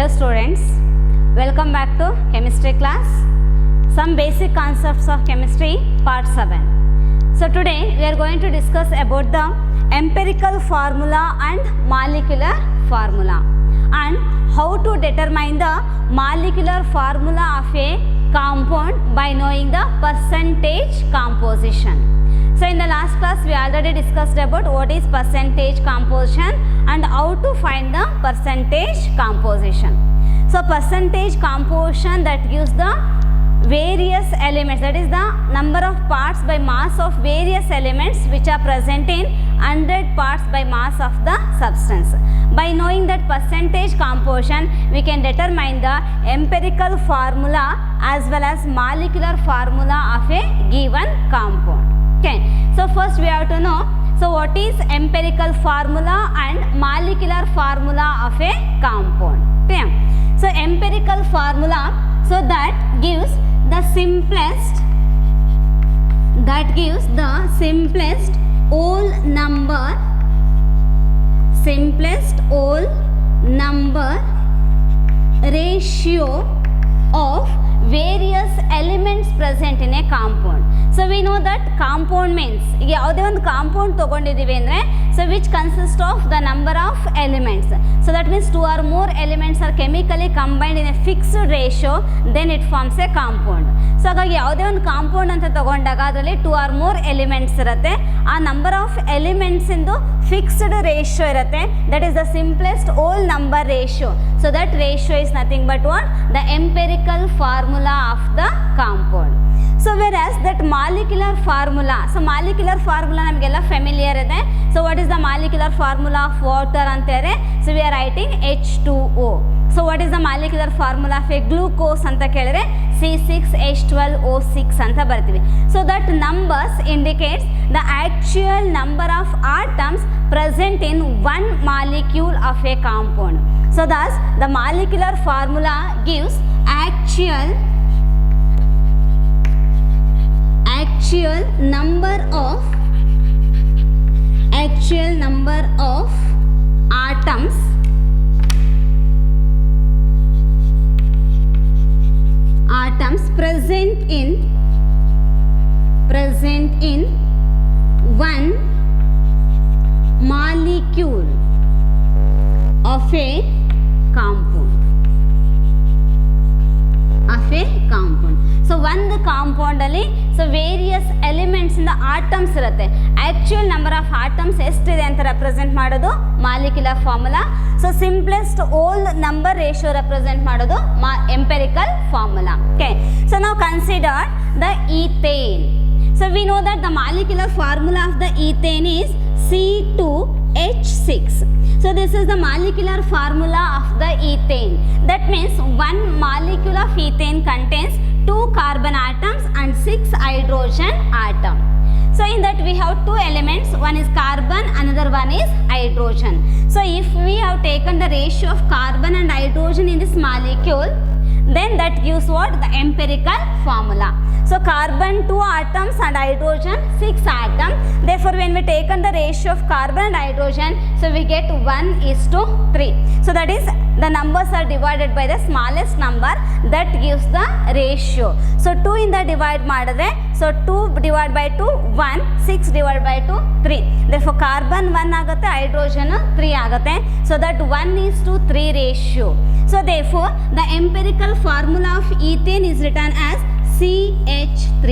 students, welcome back to chemistry class. Some basic concepts of chemistry part 7. So today we are going to discuss about the empirical formula and molecular formula and how to determine the molecular formula of a compound by knowing the percentage composition. So in the last class we already discussed about what is percentage composition and how to find the percentage composition. So percentage composition that gives the various elements, that is the number of parts by mass of various elements which are present in 100 parts by mass of the substance. By knowing that percentage composition, we can determine the empirical formula as well as molecular formula of a given compound. Okay, so first we have to know, so what is empirical formula and molecular formula of a compound. Okay, so empirical formula, so that gives the simplest whole number ratio of various elements present in a compound. So we know that compound means ಯಾವುದೇ ಒಂದು compound ತಗೊಂಡಿದ್ದೀವಿ ಅಂದರೆ so which consists of the number of elements. So that means 2 or more elements are chemically combined in a fixed ratio, then it forms a compound. So ಹಾಗಾಗಿ ಯಾವುದೇ ಒಂದು compound ಅಂತ ತಗೊಂಡಾಗ ಅದರಲ್ಲಿ 2 or more elements ಇರುತ್ತೆ. ಆ number of elements ಇಂದು fixed ratio ಇರುತ್ತೆ, that is the simplest whole number ratio. So that ratio is nothing but what? The empirical formula of the compound. So whereas that molecular formula, so molecular formula ನಮಗೆಲ್ಲ familiar ಇದೆ. So what is the molecular formula of water ಅಂತಾರೆ? So we are writing H2O. So what is the molecular formula of a glucose ಅಂತ ಕೇಳಿದ್ರೆ C6H12O6 ಅಂತ ಬರ್ತೀವಿ. So that numbers indicates the actual number of atoms present in one molecule of a compound. So thus the molecular formula gives actual number of atoms present in one molecule of a compound. So ಒಂದು compound ಅಲ್ಲಿ so various elements ಇಂದ atoms ಇರುತ್ತೆ. Actual number of atoms ಎಷ್ಟಿದೆ ಅಂತ represent ಮಾಡೋದು molecular formula. So simplest whole number ratio represent ಮಾಡೋದು empirical formula. Okay, so ನಾವು consider the ethane. So we know that the molecular formula of the ethane is C2H6. So this is the molecular formula of the ethane. That means one molecule of ethane contains 2 carbon atoms and 6 hydrogen atoms. So in that we have 2 elements, one is carbon, another one is hydrogen. So if we have taken the ratio of carbon and hydrogen in this molecule, then that gives what? The empirical formula. So carbon 2 atoms and hydrogen 6 atoms. Therefore when we take the ratio of carbon and hydrogen, so we get 1:3. So that is the numbers are divided by the smallest number, that gives the ratio. So 2 in the divide madadre, so 2 divided by 2 1, 6 divided by 2 3. Therefore carbon 1 ಆಗುತ್ತೆ, hydrogen 3 ಆಗುತ್ತೆ. So that 1:3 ratio. So therefore the empirical formula of ethane is written as CH3.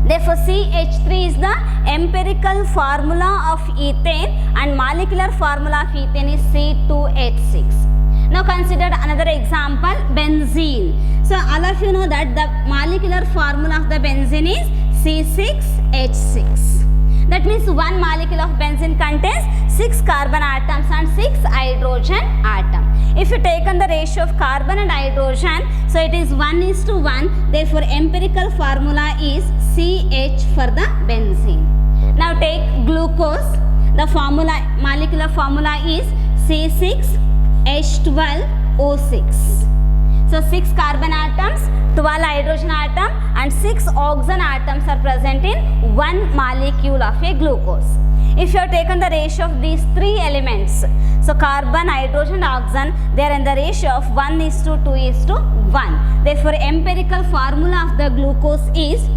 Therefore CH3 is the empirical formula of ethane and molecular formula of ethane is C2H6. Now consider another example, benzene. So all of you know that the molecular formula of the benzene is C6H6. That means one molecule of benzene contains 6 carbon atoms and 6 hydrogen atoms. If you take on the ratio of carbon and hydrogen, so it is 1:1. Therefore empirical formula is CH for the benzene. Now take glucose. The molecular formula is C6H12O6. So 6 carbon atoms, 12 hydrogen atoms and 6 oxygen atoms are present in one molecule of a glucose. If you have taken the ratio of these three elements, so carbon, hydrogen, oxygen, they are in the ratio of 1:2:1. Therefore, empirical formula of the glucose is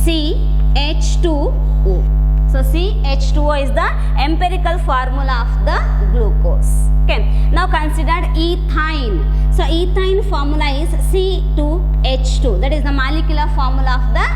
CH2O. So CH2O is the empirical formula of the glucose. Okay. Now consider ethyne. So ethyne formula is C2H2. That is the molecular formula of the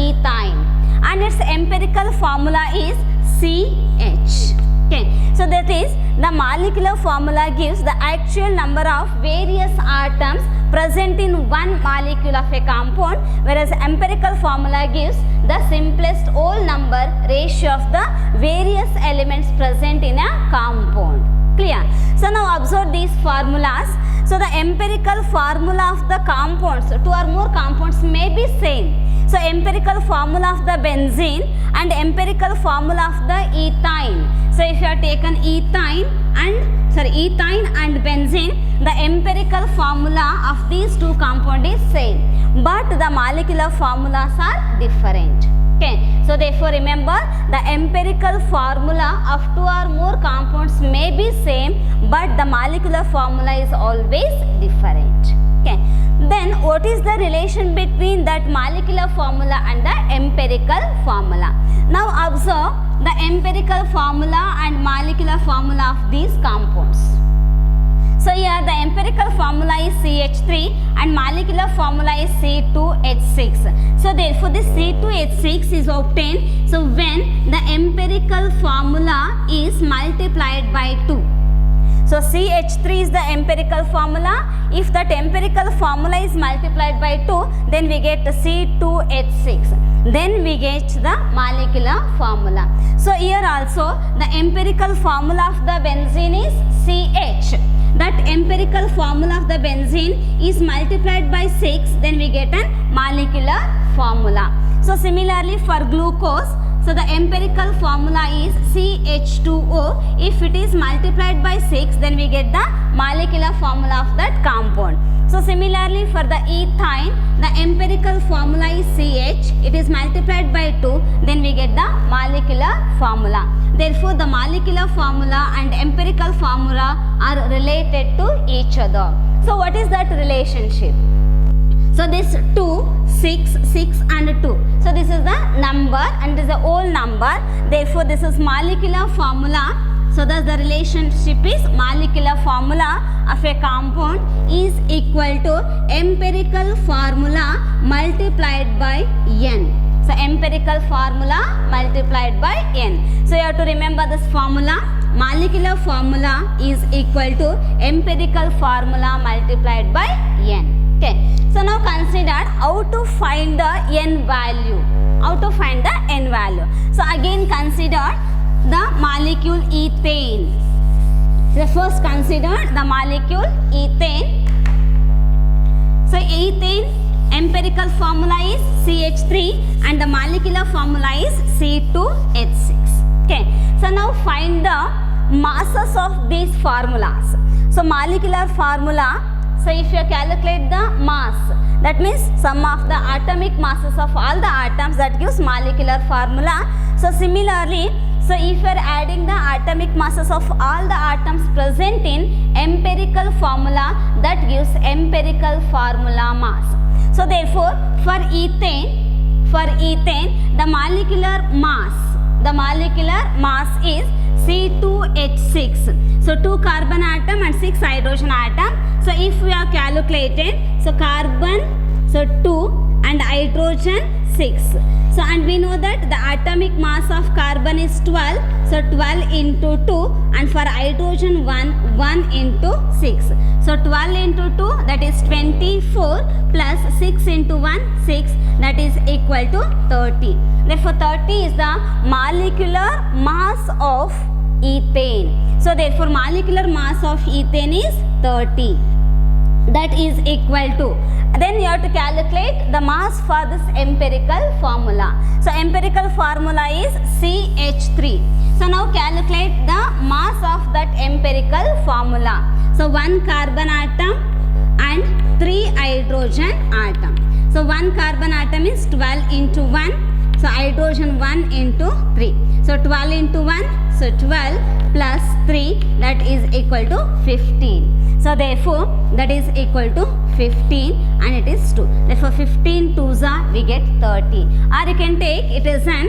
ethyne. And its empirical formula is CH. Okay. So that is the molecular formula gives the actual number of various atoms present in one molecule of a compound, whereas empirical formula gives the simplest whole number ratio of the various elements present in a compound. Clear? So now observe these formulas. So the empirical formula of the compounds, two or more compounds may be same. So empirical formula of the benzene and empirical formula of the ethyne. So if you have taken ethyne and benzene, the empirical formula of these two compounds is same, but the molecular formulas are different. Okay. So therefore remember, the empirical formula of two or more compounds may be same, but the molecular formula is always different. Okay. Then what is the relation between that molecular formula and the empirical formula? Now observe the empirical formula and molecular formula of these compounds. So here the empirical formula is CH3 and molecular formula is C2H6. So therefore this C2H6 is obtained so when the empirical formula is multiplied by 2. So CH3 is the empirical formula. If that empirical formula is multiplied by 2, then we get C2H6. Then we get the molecular formula. So here also the empirical formula of the benzene is CH. That empirical formula of the benzene is multiplied by 6, then we get a molecular formula. So similarly for glucose, so the empirical formula is CH2O. If it is multiplied by 6, then we get the molecular formula of that compound. So similarly for the ethyne, the empirical formula is CH. It is multiplied by 2, then we get the molecular formula. Therefore the molecular formula and empirical formula are related to each other. So what is that relationship? So this 2, 6, 6 and 2. So this is the number and this is the whole number. Therefore this is molecular formula. So thus the relationship is molecular formula of a compound is equal to empirical formula multiplied by n. So empirical formula multiplied by n. So you have to remember this formula. Molecular formula is equal to empirical formula multiplied by n. Okay. So now consider how to find the n value. How to find the n value. So again consider the molecule ethane. So first consider the molecule ethane. So ethane empirical formula is CH3 and the molecular formula is C2H6. Okay. So now find the masses of these formulas. So molecular formula, so if you calculate the mass, that means sum of the atomic masses of all the atoms, that gives molecular formula. So similarly, so if you are adding the atomic masses of all the atoms present in empirical formula, that gives empirical formula mass. So therefore for ethane the molecular mass is C2H6. So 2 carbon atom and 6 hydrogen atom. So if we are calculated, so carbon, so 2 and hydrogen 6. So and we know that the atomic mass of carbon is 12. So 12 into 2 and for hydrogen 1 into 6. So 12 into 2 that is 24 plus 6 into 1 6, that is equal to 30. Therefore 30 is the molecular mass of ethane. So therefore molecular mass of ethane is 30. That is equal to, then you have to calculate the mass for this empirical formula. So empirical formula is CH3. So now calculate the mass of that empirical formula. So 1 carbon atom and 3 hydrogen atom. So 1 carbon atom is 12 into 1. So hydrogen 1 into 3. So 12 into 1, so 12 plus 3, that is equal to 15. So therefore that is equal to 15 and it is 2. Therefore 15 2s are, we get 30. Or you can take it is an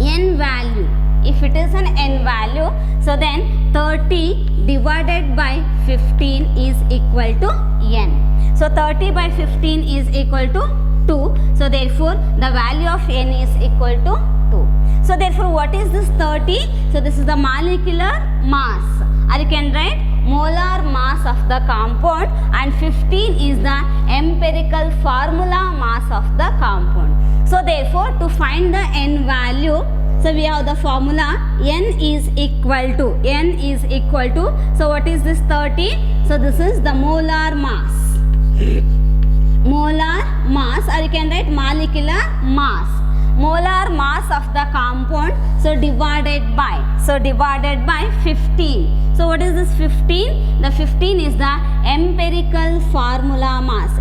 n value. If it is an n value, so then 30 divided by 15 is equal to n. So 30 by 15 is equal to 2. So therefore the value of n is equal to 2. So therefore what is this 30? So this is the molecular mass, or you can write molar mass of the compound, and 15 is the empirical formula mass of the compound. So therefore to find the n value, so we have the formula n is equal to, so what is this 30? So this is the molar mass, or you can write molecular mass, molar mass of the compound, so divided by 15. So what is this 15? The 15 is the empirical formula mass,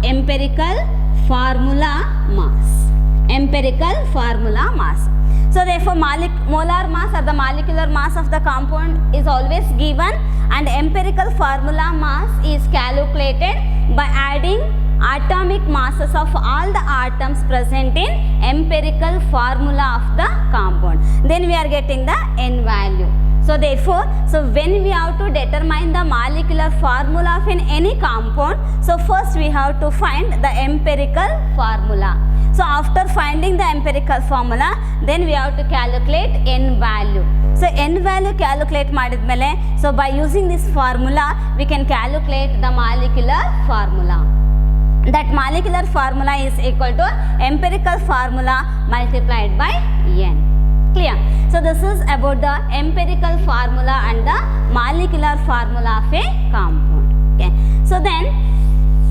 So therefore molar mass or the molecular mass of the compound is always given, and empirical formula mass is calculated by adding atomic masses of all the atoms present in empirical formula of the compound. Then we are getting the n value. So therefore, when we have to determine the molecular formula of any compound, so first we have to find the empirical formula. So after finding the empirical formula, then we have to calculate n value. So n value calculate madidmele, so by using this formula, we can calculate the molecular formula. That molecular formula is equal to empirical formula multiplied by n. Clear? So this is about the empirical formula and the molecular formula of a compound. Okay. So then,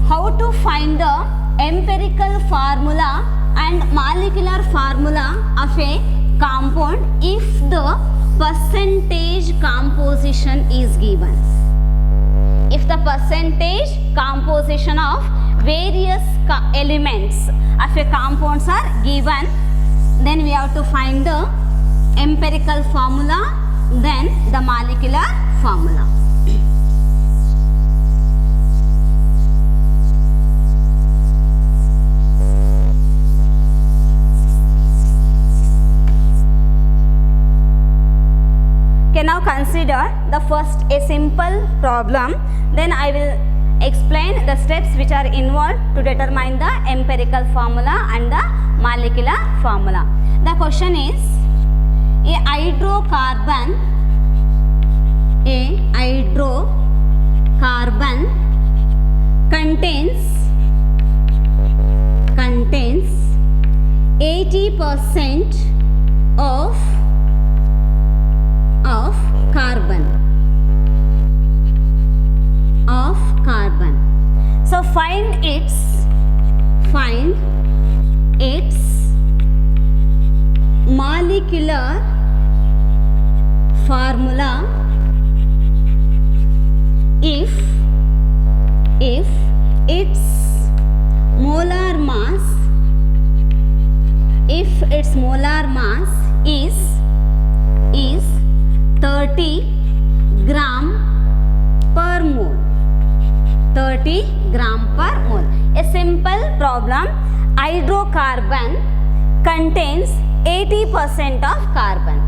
how to find the empirical formula and molecular formula of a compound if the percentage composition is given? If the percentage composition of various elements of a compounds are given, then we have to find the empirical formula, then the molecular formula. Okay, now consider the first a simple problem, then I will explain the steps which are involved to determine the empirical formula and the molecular formula. The question is, a hydrocarbon contains 80% of carbon. So find its molecular formula if its molar mass is 30 gram per mole. 30 gram per mole. A simple problem. Hydrocarbon contains 80% of carbon.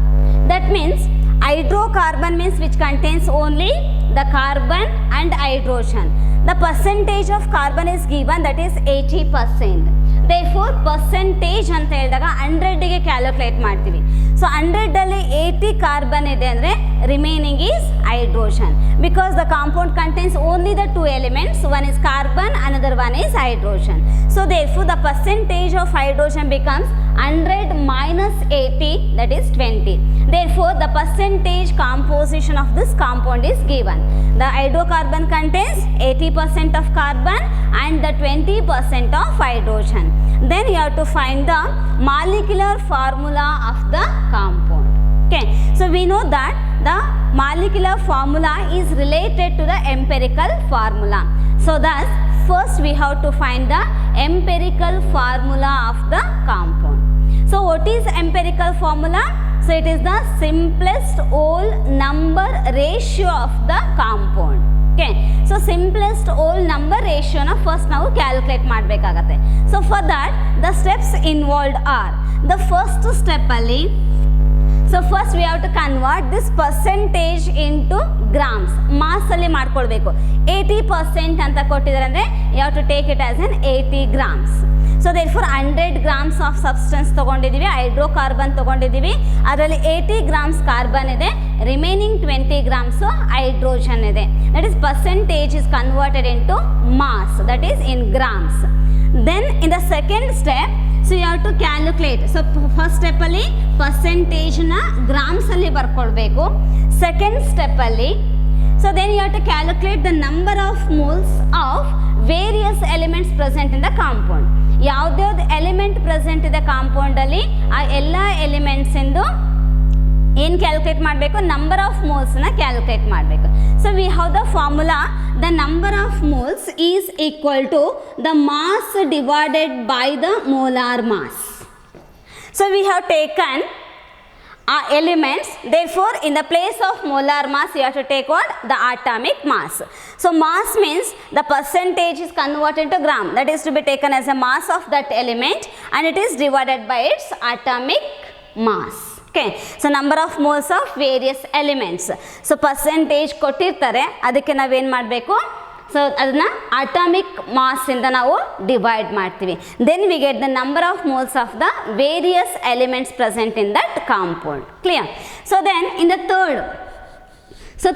That means hydrocarbon means which contains only the carbon and hydrogen. The percentage of carbon is given, that is 80%. Therefore percentage ಅಂತ ಹೇಳಿದಾಗ 100 ಗೆ calculate ಮಾಡ್ತೀವಿ. So 100 ಅಲ್ಲಿ 80 carbon ಇದೆ ಅಂದರೆ remaining is hydrogen, because the compound contains only the two elements, one is carbon, another one is hydrogen. So therefore the percentage of hydrogen becomes 100 minus 80, that is 20. Therefore the percentage composition of this compound is given. The hydrocarbon contains 80% of carbon and the 20% of hydrogen. Then you have to find the molecular formula of the compound. Okay, so we know that the molecular formula is related to the empirical formula. So thus first we have to find the empirical formula of the compound. So what is empirical formula? So it is the simplest whole number ratio of the compound. Okay, so simplest whole number ratio na first ನಾವು calculate ಮಾಡಬೇಕಾಗತ್ತೆ. So for that the steps involved are, the first step ಅಲ್ಲಿ, so first we have to convert this percentage into grams. Mass ಅಲ್ಲಿ ಮಾಡ್ಕೊಳ್ಬೇಕು. 80% ಅಂತ ಕೊಟ್ಟಿದ್ದಾರೆ ಅಂದರೆ you have to take it as an 80 grams. So therefore 100 grams of substance ತೊಗೊಂಡಿದ್ದೀವಿ, hydrocarbon ತೊಗೊಂಡಿದ್ದೀವಿ, ಅದರಲ್ಲಿ 80 grams carbon ಇದೆ, ರಿಮೈನಿಂಗ್ 20 grams ಹೈಡ್ರೋಜನ್ ಇದೆ. That is percentage is converted into mass, that is in grams. Then in the second step, so you have to calculate. So first ಸ್ಟೆಪ್ಪಲ್ಲಿ ಪರ್ಸೆಂಟೇಜ್ನ ಗ್ರಾಮ್ಸಲ್ಲಿ ಬರ್ಕೊಳ್ಬೇಕು. Second ಸ್ಟೆಪ್ಪಲ್ಲಿ, so then you have to calculate the number of moles of various elements present in the compound. ಯಾವ್ದ್ಯಾವ್ದು element present ಇದೆ ಕಾಂಪೌಂಡಲ್ಲಿ ಆ ಎಲ್ಲ ಎಲಿಮೆಂಟ್ಸಿಂದು ಏನು ಕ್ಯಾಲ್ಕುಲೇಟ್ ಮಾಡಬೇಕು, ನಂಬರ್ ಆಫ್ ಮೋಲ್ಸ್ನ ಕ್ಯಾಲ್ಕುಲೇಟ್ ಮಾಡಬೇಕು. So we have the formula, the number of moles is equal to the mass divided by the molar mass. So we have taken elements, therefore in the place of molar mass you have to take what, the atomic mass. So mass means the percentage is converted into gram, that is to be taken as a mass of that element and it is divided by its atomic mass. Okay, so number of moles of various elements. So percentage ಕೊಟ್ಟಿರ್ತಾರೆ, ಅದಕ್ಕೆ ನಾವೇನು ಮಾಡಬೇಕು, so ಅದನ್ನು atomic ಮಾಸಿಂದ ನಾವು divide ಮಾಡ್ತೀವಿ. Then we get the number of moles of the various elements present in that compound. Clear? So then in the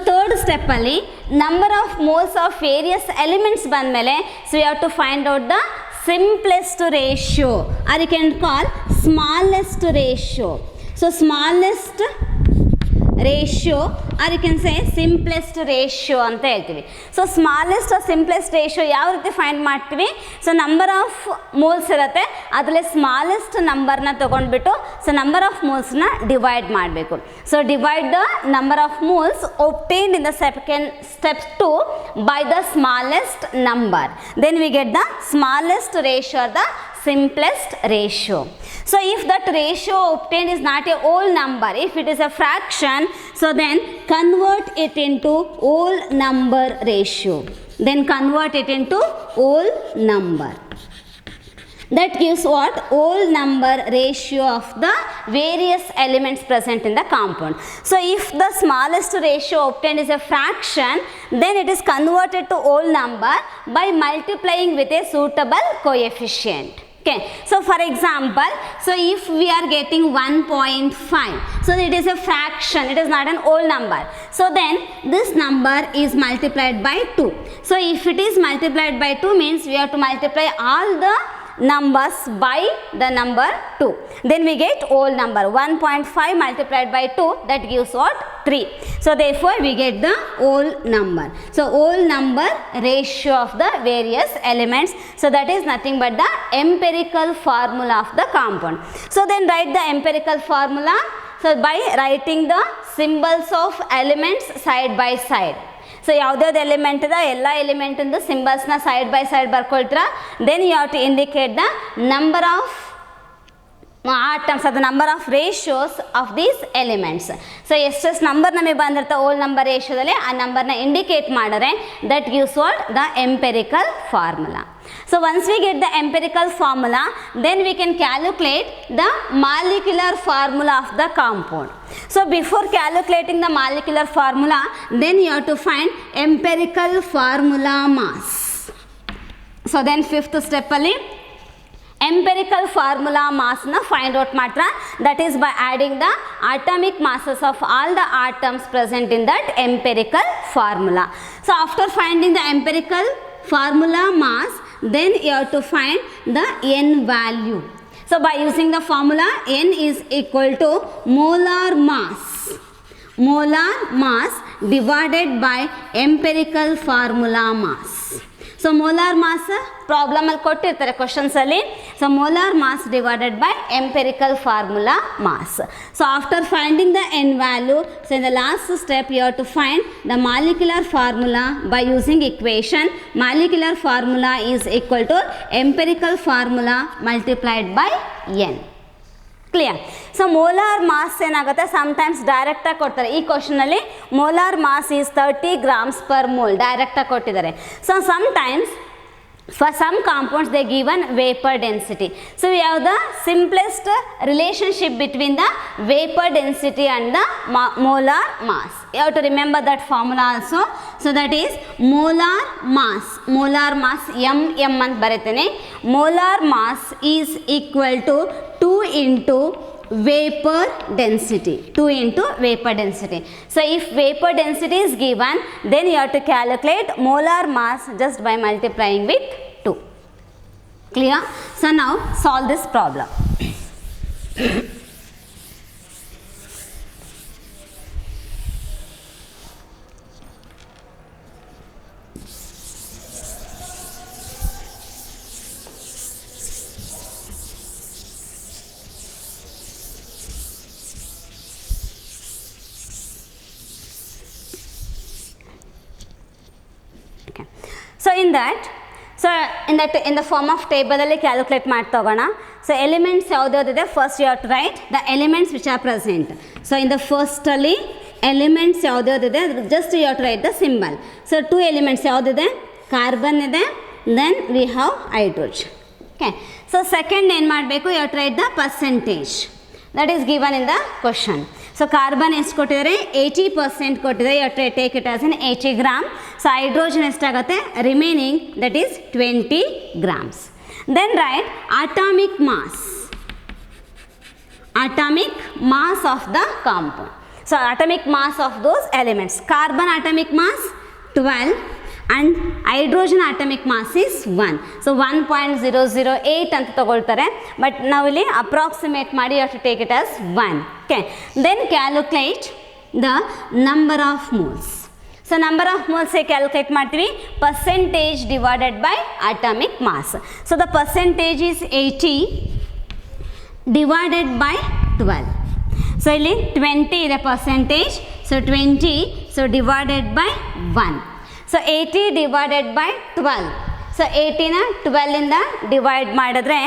third ಸ್ಟೆಪ್ಪಲ್ಲಿ number of moles of various elements ಬಂದಮೇಲೆ, so you have to find out the simplest ratio, or you can call smallest ratio. So smallest ratio, or you can say simplest ratio ಅಂತ ಹೇಳ್ತೀವಿ. So smallest simplest ratio ಯಾವ ರೀತಿ find ಮಾಡ್ತೀವಿ, so number of moles ಇರುತ್ತೆ, ಅದರಲ್ಲಿ smallest ನಂಬರ್ನ ತೊಗೊಂಡ್ಬಿಟ್ಟು so number of ಮೋಲ್ಸ್ನ divide ಮಾಡಬೇಕು. So divide the number of moles obtained in the second step 2 by the smallest number, then we get the smallest ratio or the simplest ratio. So if that ratio obtained is not a whole number, if it is a fraction, so then convert it into whole number ratio, then convert it into whole number. That gives what, whole number ratio of the various elements present in the compound. So if the smallest ratio obtained is a fraction, then it is converted to whole number by multiplying with a suitable coefficient. Okay, so for example, so if we are getting 1.5, so it is a fraction, it is not an whole number, so then this number is multiplied by 2. So if it is multiplied by 2 means we have to multiply all the numbers by the number 2, then we get whole number. 1.5 multiplied by 2, that gives what, 3. So therefore we get the whole number. So whole number ratio of the various elements, so that is nothing but the empirical formula of the compound. So then write the empirical formula, so by writing the symbols of elements side by side. So ಯಾವುದ್ಯಾವ್ದು element ಇದೆ ಎಲ್ಲ ಎಲಿಮೆಂಟಿಂದು ಸಿಂಬಲ್ಸ್ನ side by side ಬರ್ಕೊಳ್ತೀರಾ. Then you have to indicate the number of atoms, ಅದು number of ratios of these elements. So ಎಷ್ಟೆಷ್ಟು number ನಮಗೆ ಬಂದಿರುತ್ತೆ ಓಲ್ ನಂಬರ್ ರೇಷಿಯೋದಲ್ಲಿ, ಆ ನಂಬರ್ನ ಇಂಡಿಕೇಟ್ ಮಾಡಿದ್ರೆ that gives what, the empirical formula. So once we get the empirical formula, then we can calculate the molecular formula of the compound. So before calculating the molecular formula, then you have to find empirical formula mass. So then fifth step ಅಲ್ಲಿ empirical formula mass na find out matra, that is by adding the atomic masses of all the atoms present in that empirical formula. So after finding the empirical formula mass, then you have to find the n value. So by using the formula, n is equal to molar mass divided by empirical formula mass. So molar mass problem ಅಲ್ಲಿ ಕೊಟ್ಟಿರ್ತಾರೆ questions ಅಲ್ಲಿ. So molar mass divided by empirical formula mass. So after finding the n value, so in the last step you have to find the molecular formula by using equation. Molecular formula is equal to empirical formula multiplied by n. Clear. So molar mass ಏನಾಗುತ್ತೆ, sometimes ಡೈರೆಕ್ಟಾಗಿ ಕೊಡ್ತಾರೆ. ಈ ಕ್ವಶನಲ್ಲಿ molar mass is 30 grams per mole ಡೈರೆಕ್ಟಾಗಿ ಕೊಟ್ಟಿದ್ದಾರೆ. So sometimes for some compounds they given vapor density. So we have the simplest relationship between the vapor density and the molar mass. You have to remember that formula also. So that is molar mass m ಅಂತ ಬರೀತೇನೆ. molar mass is equal to 2 into vapor density. 2 into vapor density. So if vapor density is given, then you have to calculate molar mass just by multiplying with 2. Clear? So now solve this problem. So in the form of table ಅಲ್ಲಿ calculate ಮಾಡ್ತಾ ಹೋಗೋಣ. So elements ಯಾವುದ್ಯಾವುದಿದೆ, first you have to write the elements which are present. So in the ಫಸ್ಟಲ್ಲಿ elements ಯಾವುದ್ಯಾವುದಿದೆ ಅದ್ರ just you have to write the symbol. So 2 elements ಯಾವುದಿದೆ, carbon ಇದೆ, then we have hydrogen. Okay. So second ಏನು ಮಾಡಬೇಕು, you have to write the percentage that is given in the question. So carbon ಎಷ್ಟು ಕೊಟ್ಟಿದ್ದಾರೆ, 80% ಕೊಟ್ಟಿದ್ದಾರೆ. You have to take it as an 80 gram. So hydrogen ಎಷ್ಟಾಗುತ್ತೆ, remaining that is 20 grams. Then write atomic mass of the compound. So atomic mass of those elements. Carbon atomic mass 12 and hydrogen atomic mass is 1. So 1.008 ಅಂತ ತಗೊಳ್ತಾರೆ, but ನಾವಿಲ್ಲಿ approximate ಮಾಡಿ you have to take it as 1. Okay. Then calculate the number of moles. So number of moles calculate ಮಾಡ್ತೀವಿ, percentage divided by atomic mass. So the percentage is 80 divided by 12. So ಇಲ್ಲಿ 20 ಇದೆ percentage. So 20 so divided by 1. So 80 divided by 12. So 80ನ 12ಇಂದ divide ಮಾಡಿದ್ರೆ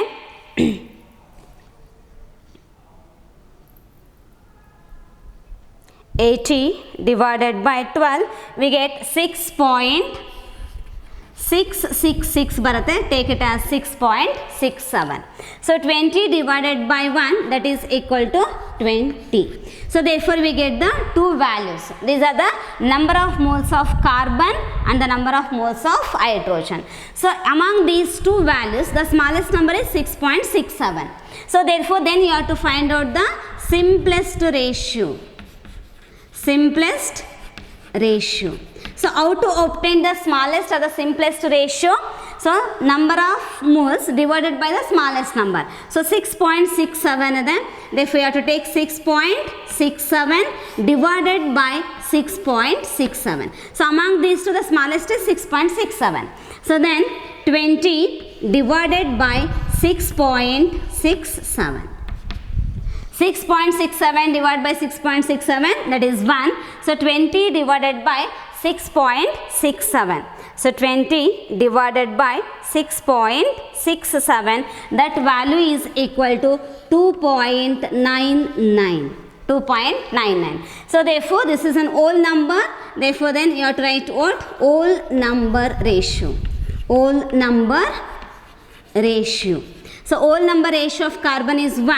80 divided by 12 we get 6.666 ಬರುತ್ತೆ. Take it as 6.67. So 20 divided by 1 that is equal to 20. So therefore we get the two values. These are the number of moles of carbon and the number of moles of hydrogen. So among these two values the smallest number is 6.67. So therefore then you have to find out the simplest ratio. So how to obtain the smallest or the simplest ratio? So number of moles divided by the smallest number. So 6.67 ಇದೆ. Therefore you have to take 6.67 divided by 6.67. So among these two the smallest is 6.67. So then 20 divided by 6.67. 6.67 divided by 6.67 that is 1. So 20 divided by 6.67. So 20 divided by 6.67 that value is equal to 2.99. 2.99. So therefore this is an whole number. Therefore then you have to write what? Whole number ratio. Whole number ratio. So whole number ratio of carbon is 1.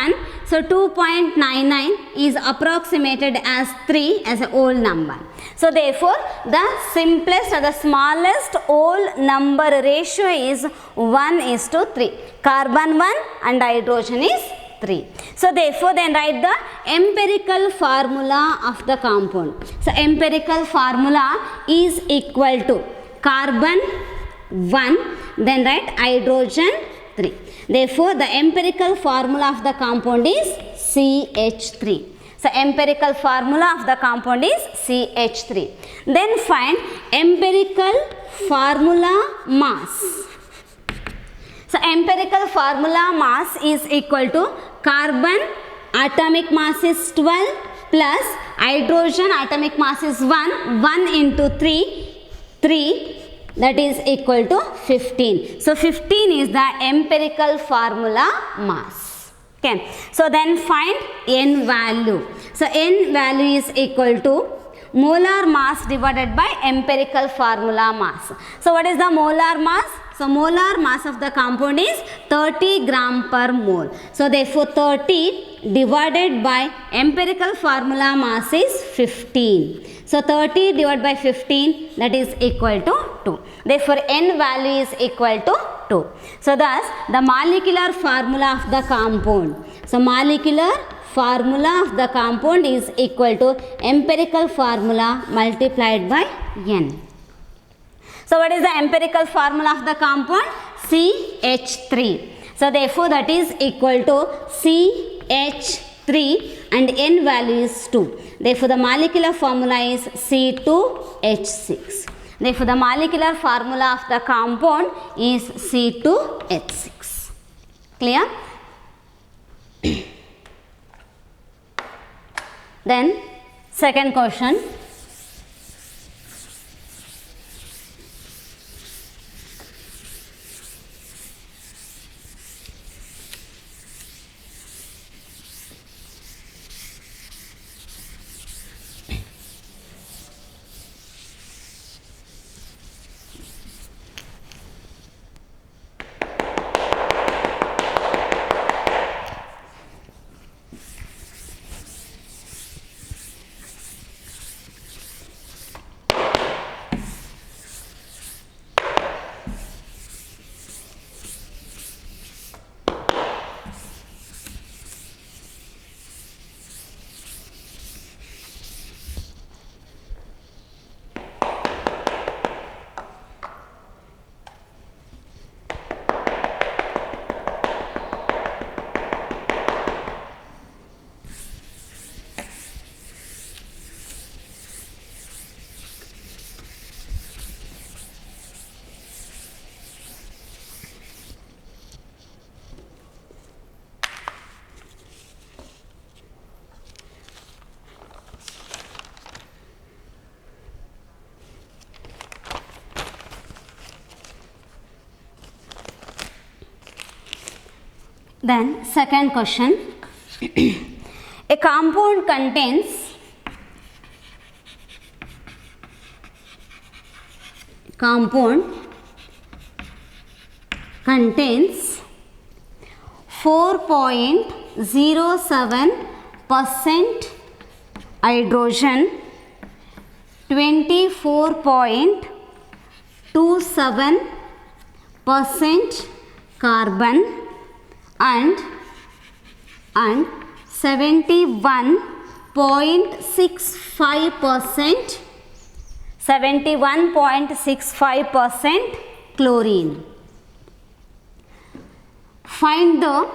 So 2.99 is approximated as 3 as a whole number. So therefore the simplest or the smallest whole number ratio is 1:3. Carbon 1 and hydrogen is 3. So therefore then write the empirical formula of the compound. So empirical formula is equal to carbon 1 then write hydrogen 3. Therefore the empirical formula of the compound is CH3. So empirical formula of the compound is CH3. Then find empirical formula mass. So empirical formula mass is equal to carbon atomic mass is 12 plus hydrogen atomic mass is 1. 1 into 3 that is equal to 15. So 15 is the empirical formula mass. Okay, so then find n value. So n value is equal to molar mass divided by empirical formula mass. So what is the molar mass? So molar mass of the compound is 30 gram per mole. So therefore 30 divided by empirical formula mass is 15. So 30 divided by 15, that is equal to 2. Therefore n value is equal to 2. So thus the molecular formula of the compound. So molecular formula of the compound is equal to empirical formula multiplied by n. So what is the empirical formula of the compound? CH3. So therefore that is equal to CH3 and n value is 2. Therefore the molecular formula is C2H6. Therefore the molecular formula of the compound is C2H6. Clear? Then second question. Then second question. A compound contains contains 4.07% hydrogen, 24.27% carbon and 71.65% chlorine. Find the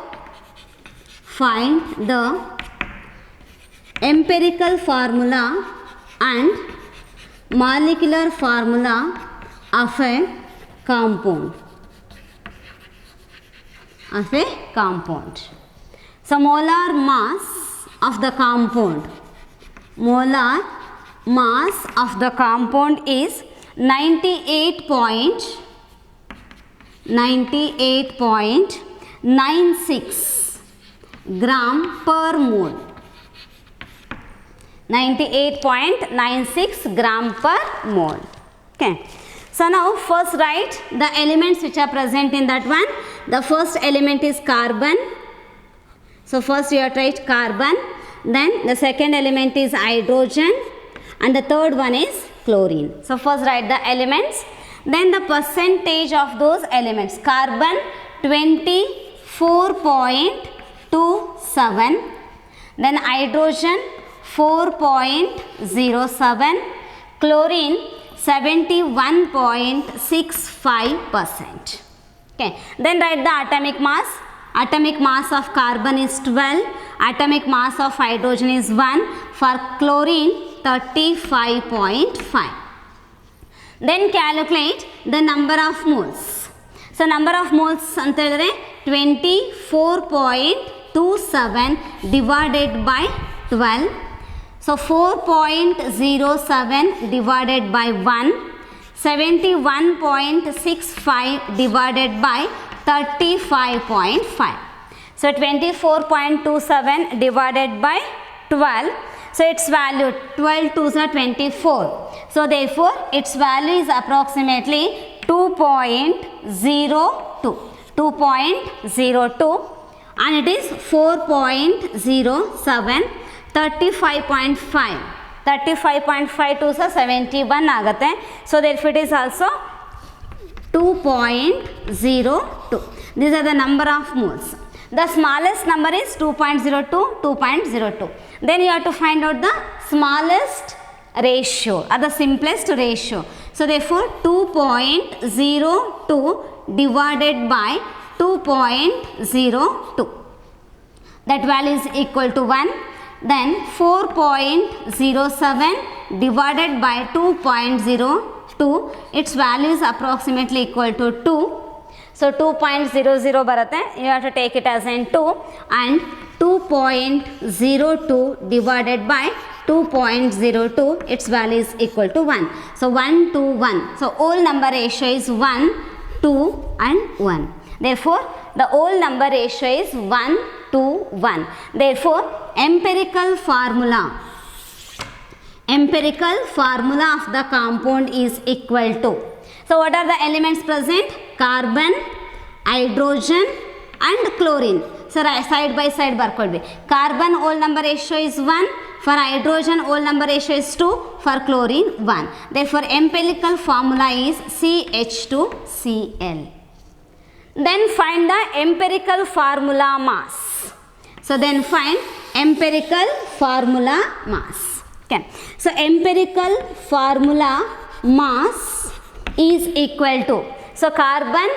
empirical formula and molecular formula of a compound. So molar mass of the compound is 98.96 gram per mole. 98.96 gram per mole. Okay. So now first write the elements which are present in that one. The first element is carbon. So first you have to write carbon. Then the second element is hydrogen. And the third one is chlorine. So first write the elements. Then the percentage of those elements. Carbon 24.27. Then hydrogen 4.07. Chlorine 71.65%. Okay. Then write the atomic mass. Atomic mass of carbon is 12. Atomic mass of hydrogen is 1. For chlorine 35.5. Then calculate the number of moles. So number of moles antadre 24.27 divided by 12. So 4.07 divided by 1. 71.65 divided by 35.5. So 24.27 divided by 12. So its value 12 2s are 24. So therefore its value is approximately 2.02. 2.02 and it is 4.07. 35.5. 35.5 2s are 71 ಆಗುತ್ತೆ. So therefore it is also 2.02. These are the number of moles. The smallest number is 2.02, 2.02. Then you have to find out the smallest ratio or the simplest ratio. So therefore 2.02 divided by 2.02. That value is equal to 1. Then 4.07 divided by 2.02. Its value is approximately equal to 2. So 2.00 baratte, you have to take it as in 2, and 2.02 divided by 2.02, its value is equal to 1. So 1 to 1. So whole number ratio is 1, 2 and 1. Therefore the whole number ratio is 1 to 1. Therefore empirical formula of the compound is equal to. So what are the elements present? Carbon, hydrogen and chlorine. So side by side barkodbi. Carbon whole number ratio is 1. For hydrogen whole number ratio is 2. For chlorine 1. Therefore empirical formula is CH2Cl. Then find the empirical formula mass. So then find empirical formula mass. Okay. So empirical formula mass is equal to. So carbon.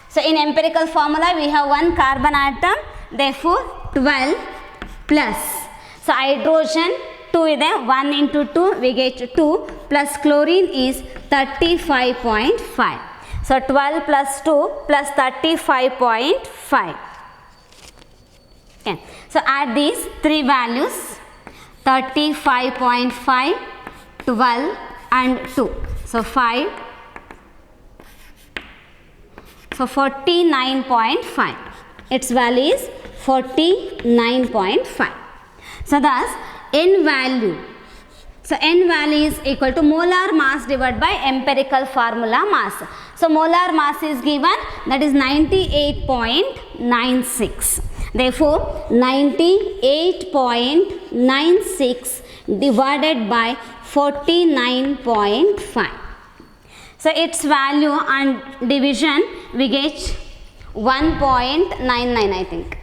So in empirical formula we have one carbon atom. Therefore 12 plus. So hydrogen 2 ide, 1 into 2 we get 2 plus chlorine is 35.5. So 12 plus 2 plus 35.5. Okay. So add these three values, 35.5, 12 and 2. So 5. So 49.5. Its value is 49.5. So thus N value. So N value is equal to molar mass divided by empirical formula mass. So molar mass is given, that is 98.96. Therefore 98.96 divided by 49.5. So its value on division we get 1.99 I think.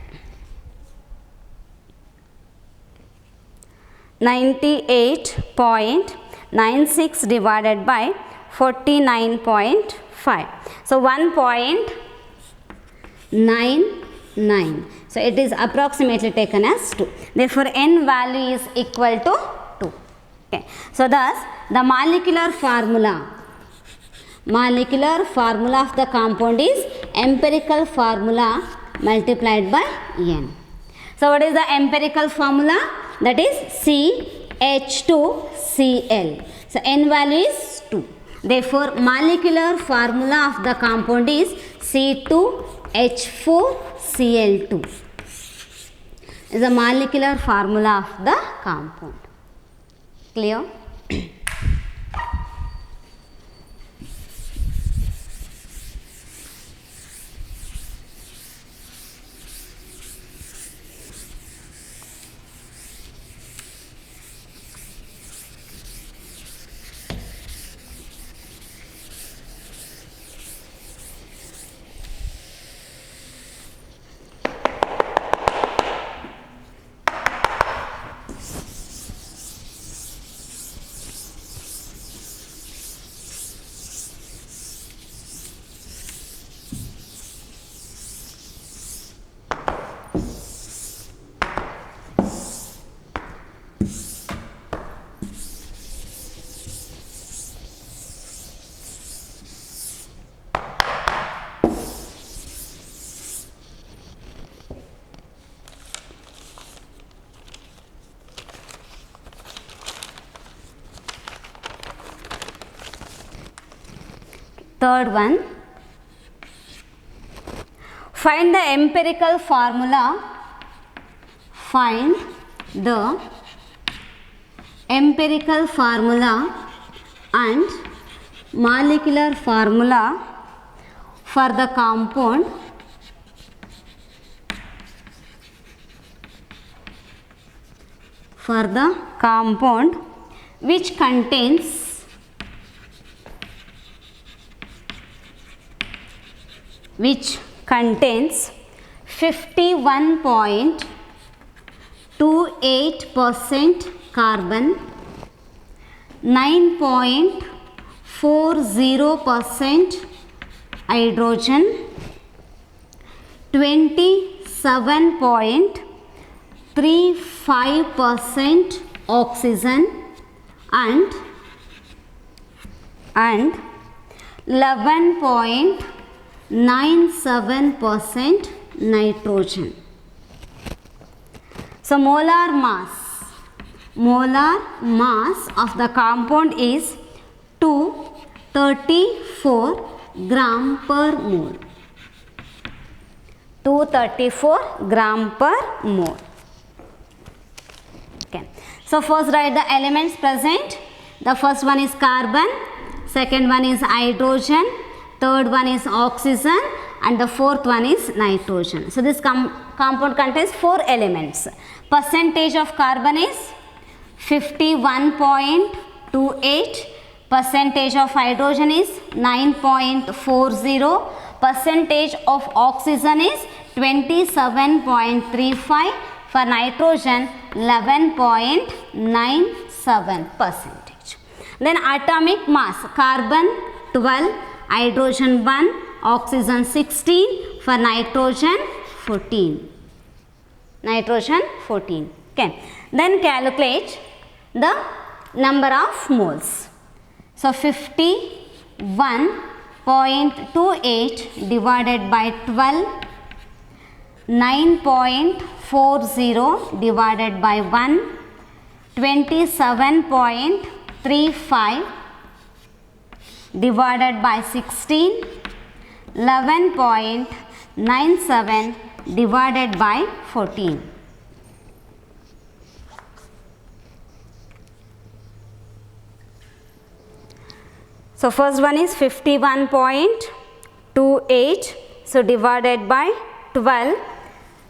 98.96 divided by 49.5. So 1.99. So it is approximately taken as 2. Therefore N value is equal to 2. Okay. So thus the molecular formula of the compound is empirical formula multiplied by N. So what is the empirical formula? That is CH2Cl. So N value is 2. Therefore molecular formula of the compound is C2H4Cl2. Is the molecular formula of the compound. Clear? Third one, Find the empirical formula. Find the empirical formula and molecular formula for the compound which contains 51.28% carbon, 9.40% hydrogen, 27.35% oxygen and 11.97% nitrogen. So molar mass of the compound is 234 gram per mole. 234 gram per mole. Okay. So first write the elements present. The first one is carbon, second one is hydrogen, third one is oxygen and the fourth one is nitrogen. So this compound contains 4 elements. Percentage of carbon is 51.28, percentage of hydrogen is 9.40, percentage of oxygen is 27.35, for nitrogen 11.97%. Then atomic mass, carbon 12, hydrogen 1, oxygen 16, for nitrogen 14. Okay. Then calculate the number of moles. So 51.28 divided by 12, 9.40 divided by 1, 27.35 divided by 16, 11.97 divided by 14. So first one is 51.28. So divided by 12,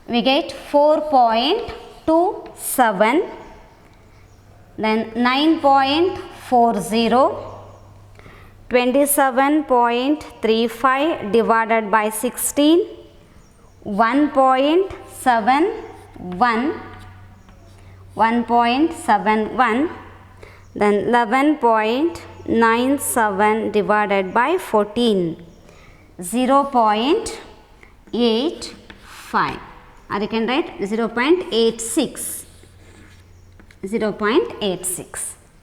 we get 4.27. Then 9.40, 27.35 divided by 16, 1.71, then 11.97 divided by 14, 0.85, or you can write 0.86.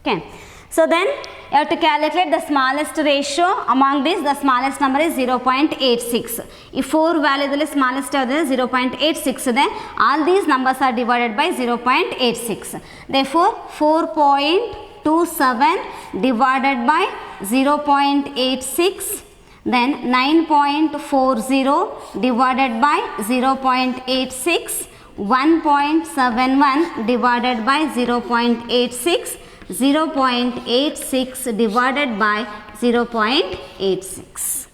Okay. So then you have to calculate the smallest ratio. Among these, the smallest number is 0.86. If 4 value is smallest is 0.86, then all these numbers are divided by 0.86. Therefore 4.27 divided by 0.86, then 9.40 divided by 0.86, 1.71 divided by 0.86, 0.86 divided by 0.86.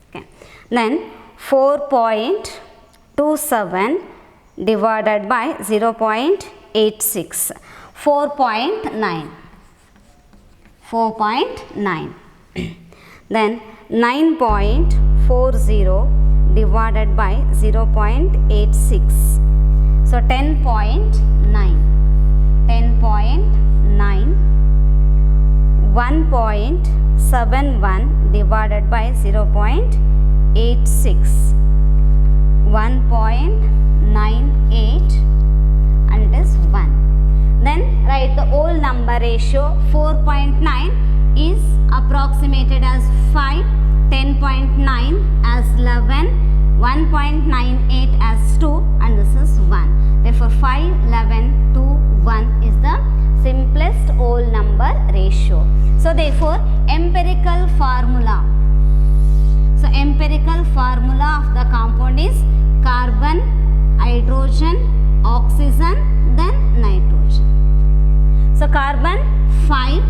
Okay. Then 4.27 divided by 0.86, 4.9. Then 9.40 divided by 0.86, so 10.9. 1.71 divided by 0.86, 1.98, and it is 1. Then write the whole number ratio. 4.9 is approximated as 5, 10.9 as 11, 1.98 as 2, and this is 1. Therefore 5, 11, 2, 1 is the simplest whole number ratio. So therefore empirical formula. So empirical empirical formula of the compound is carbon, hydrogen, oxygen, then nitrogen. So carbon 5,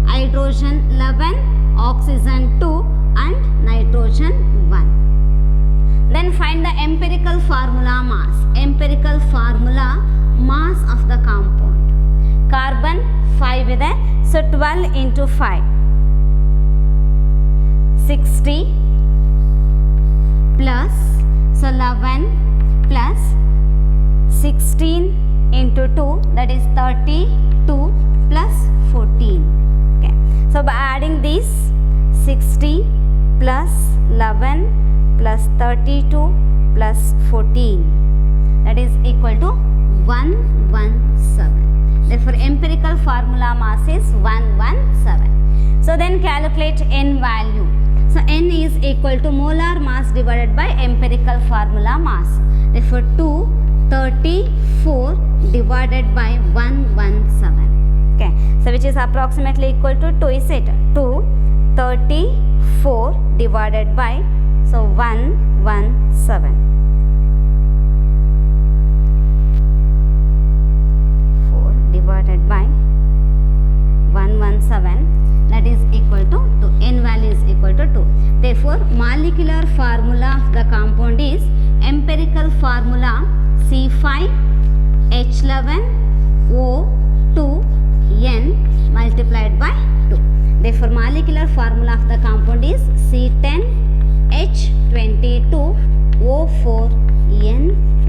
hydrogen 11, oxygen 2 and nitrogen 1. Then find the empirical formula mass. Empirical formula mass of the compound. Carbon 5 ಇದೆ, so 12 into 5 60 plus, so 11 plus 16 into 2, that is 32 plus 14. Okay, so by adding these 60 plus 11 plus 32 plus 14, that is equal to 117. Therefore empirical formula mass is 117. So then calculate N value. So N is equal to molar mass divided by empirical formula mass. Therefore 234 divided by 117. Okay, so which is approximately equal to 2, is it? 234 divided by, so 117. 4 divided by 117, that is equal to 2. N value is equal to 2. Therefore molecular formula of the compound is empirical formula C5H11O2N multiplied by 2. Therefore molecular formula of the compound is C10H22O4N2.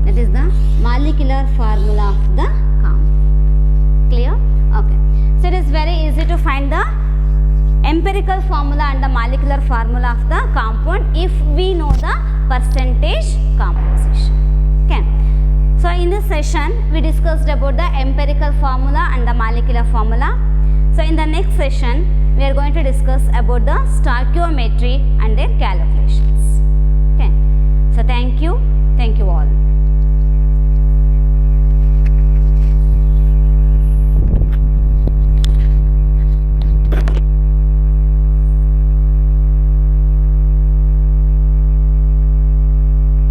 That is the molecular formula of the compound. Clear? Okay. So it is very easy to find the empirical formula and the molecular formula of the compound if we know the percentage composition. Okay. So in this session we discussed about the empirical formula and the molecular formula. So in the next session we are going to discuss about the stoichiometry and their calculations. Okay. So thank you all.